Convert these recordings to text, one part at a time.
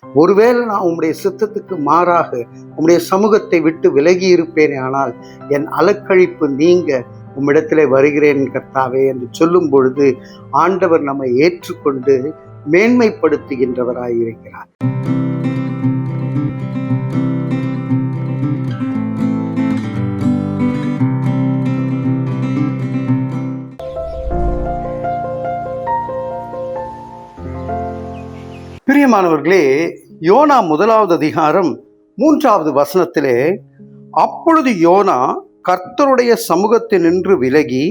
ஒருவேளை நான் உம்முடைய சித்தத்துக்கு மாறாக உம்முடைய சமூகத்தை விட்டு விலகி இருப்பேனே, ஆனால் என் அலக்கழிப்பு நீங்க உம்மிடத்திலே வருகிறேன் கர்த்தாவே என்று சொல்லும் பொழுது ஆண்டவர் நம்மை ஏற்றுக்கொண்டு மேன்மைப்படுத்துகின்றவராயிருக்கிறார். பிரியமானவர்களே, யோனா 1வது அதிகாரம் 3வது வசனத்திலே, அப்பொழுது யோனா கர்த்தருடைய சமூகத்தினின்று விலகி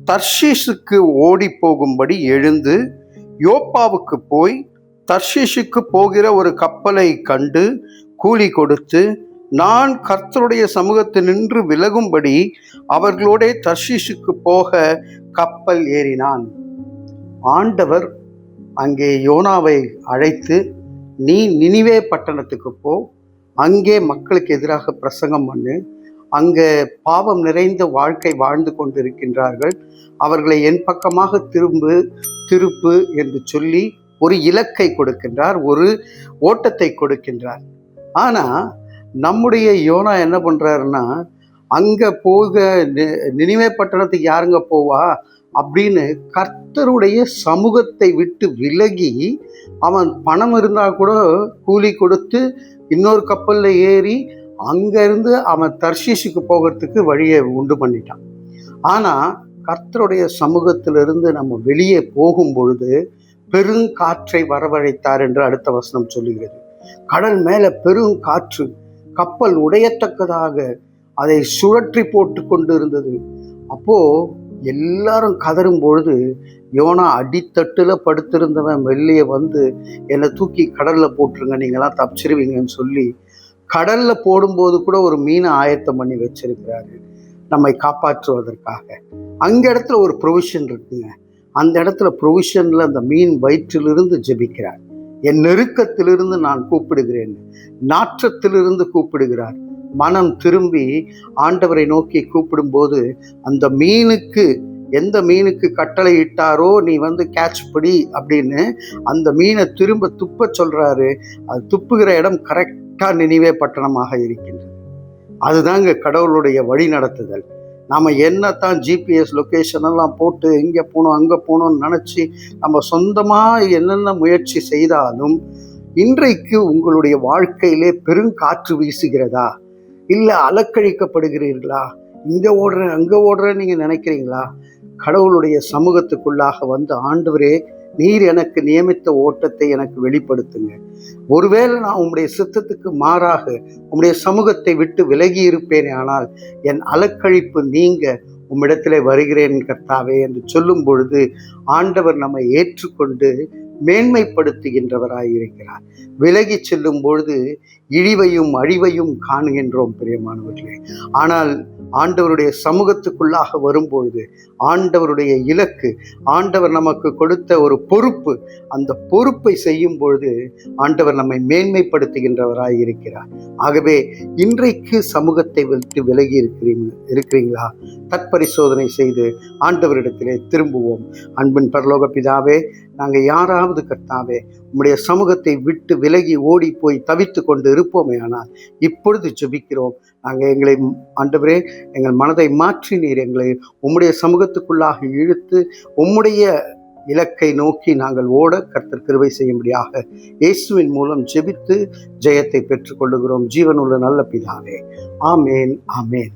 தர்ஷீஷுக்கு ஓடி போகும்படி எழுந்து யோப்பாவுக்கு போய் தர்ஷீஷுக்கு போகிற ஒரு கப்பலை கண்டு கூலி கொடுத்து, நான் கர்த்தருடைய சமூகத்தினின்று விலகும்படி அவர்களோட தர்ஷீஷுக்கு போக கப்பல் ஏறினான். ஆண்டவர் அங்கே யோனாவை அழைத்து, நீ நினிவே பட்டணத்துக்கு போ, அங்கே மக்களுக்கு எதிராக பிரசங்கம் பண்ணு, அங்கே பாவம் நிறைந்த வாழ்க்கை வாழ்ந்து கொண்டிருக்கின்றார்கள், அவர்களை என் பக்கமாக திருப்பு என்று சொல்லி ஒரு இலக்கை கொடுக்கின்றார், ஒரு ஓட்டத்தை கொடுக்கின்றார். ஆனால் நம்முடைய யோனா என்ன பண்ணுறாருன்னா, அங்கே போக நினிவே பட்டணத்துக்கு யாருங்க போவா அப்படின்னு கர்த்தருடைய சமூகத்தை விட்டு விலகி, அவன் பணம் இருந்தால் கூட கூலி கொடுத்து இன்னொரு கப்பலில் ஏறி அங்கேருந்து அவன் தர்ஷீஷுக்கு போகிறதுக்கு வழியை உண்டு பண்ணிட்டான். ஆனால் கர்த்தருடைய சமூகத்திலிருந்து நம்ம வெளியே போகும் பொழுது பெருங்காற்றை வரவழைத்தார் என்று அடுத்த வசனம் சொல்லுகிறது. கடல் மேலே பெருங்காற்று கப்பல் உடையத்தக்கதாக அதை சுழற்றி போட்டு கொண்டு இருந்தது. அப்போது எல்லாரும் கதறும் பொழுது யோனா அடித்தட்டில் படுத்திருந்தவன் வெளியே வந்து, என்னை தூக்கி கடலில் போட்டுருங்க, நீங்களாம் தப்பிச்சிருவீங்கன்னு சொல்லி கடலில் போடும்போது கூட ஒரு மீனை ஆயத்தம் பண்ணி வச்சிருக்கிறாரு நம்மை காப்பாற்றுவதற்காக. அங்க இடத்துல ஒரு ப்ரொவிஷன் இருக்குங்க. அந்த இடத்துல ப்ரொவிஷனில் அந்த மீன் வயிற்றிலிருந்து ஜெபிக்கிறார். என் நெருக்கத்திலிருந்து நான் கூப்பிடுகிறேன், நாற்றத்திலிருந்து கூப்பிடுகிறார். மனம் திரும்பி ஆண்டவரை நோக்கி கூப்பிடும்போது அந்த மீனுக்கு, எந்த மீனுக்கு கட்டளை இட்டாரோ நீ வந்து கேட்ச் படி அப்படின்னு, அந்த மீனை திரும்ப துப்ப சொல்றாரு. அது துப்புகிற இடம் கரெக்டாக நினிவே பட்டணமாக இருக்கின்றது. அதுதாங்க கடவுளுடைய வழி நடத்துதல். நாம் என்னத்தான் ஜிபிஎஸ் லொக்கேஷன் எல்லாம் போட்டு இங்கே போகணும் அங்கே போகணும்னு நினச்சி நம்ம சொந்தமாக என்னென்ன முயற்சி செய்தாலும், இன்றைக்கு உங்களுடைய வாழ்க்கையிலே பெருங்காற்று வீசுகிறதா, இல்லை அலக்கழிக்கப்படுகிறீர்களா, இங்கே ஓடுறேன் அங்கே ஓடுறேன்னு நீங்கள் நினைக்கிறீங்களா? கடவுளுடைய சமூகத்துக்குள்ளாக வந்து, ஆண்டவரே நீர் எனக்கு நியமித்த ஓட்டத்தை எனக்கு வெளிப்படுத்துங்க. ஒருவேளை நான் உம்முடைய சித்தத்துக்கு மாறாக உம்முடைய சமூகத்தை விட்டு விலகி இருப்பேனே, ஆனால் என் அலக்கழிப்பு நீங்க உம்மிடத்திலே வருகிறேன் கர்த்தாவே என்று சொல்லும் பொழுது ஆண்டவர் நம்மை ஏற்றுக்கொண்டு மேன்மைப்படுத்துகின்றவராயிருக்கிறார். விலகி செல்லும் பொழுது இழிவையும் அழிவையும் காணுகின்றோம் பிரியமானவர்களே. ஆனால் ஆண்டவருடைய சமூகத்துக்குள்ளாக வரும்பொழுது ஆண்டவருடைய இலக்கு, ஆண்டவர் நமக்கு கொடுத்த ஒரு பொறுப்பு, அந்த பொறுப்பை செய்யும் பொழுது ஆண்டவர் நம்மை மேன்மைப்படுத்துகின்றவராய் இருக்கிறார். ஆகவே இன்றைக்கு சமூகத்தை விட்டு விலகி இருக்கிறீங்களா? தற்பரிசோதனை செய்து ஆண்டவரிடத்திலே திரும்புவோம். அன்பின் பரலோக பிதாவே, நாங்கள் யாராவது கர்த்தாவே உம்முடைய சமூகத்தை விட்டு விலகி ஓடி போய் தவித்து கொண்டு இருப்போமே, ஆனால் இப்பொழுது ஜெபிக்கிறோம். நாங்கள் எங்களை ஆண்டவரே, எங்கள் மனதை மாற்றி நீர் எங்களை உம்முடைய சமூகத்துக்குள்ளாக இழுத்து உம்முடைய இலக்கை நோக்கி நாங்கள் ஓட கர்த்தர் கிருபை செய்யும்படியாக இயேசுவின் மூலம் ஜெபித்து ஜெயத்தை பெற்றுக்கொள்ளுகிறோம். ஜீவனுள்ள நல்ல பிதாவே, ஆமேன், ஆமேன்.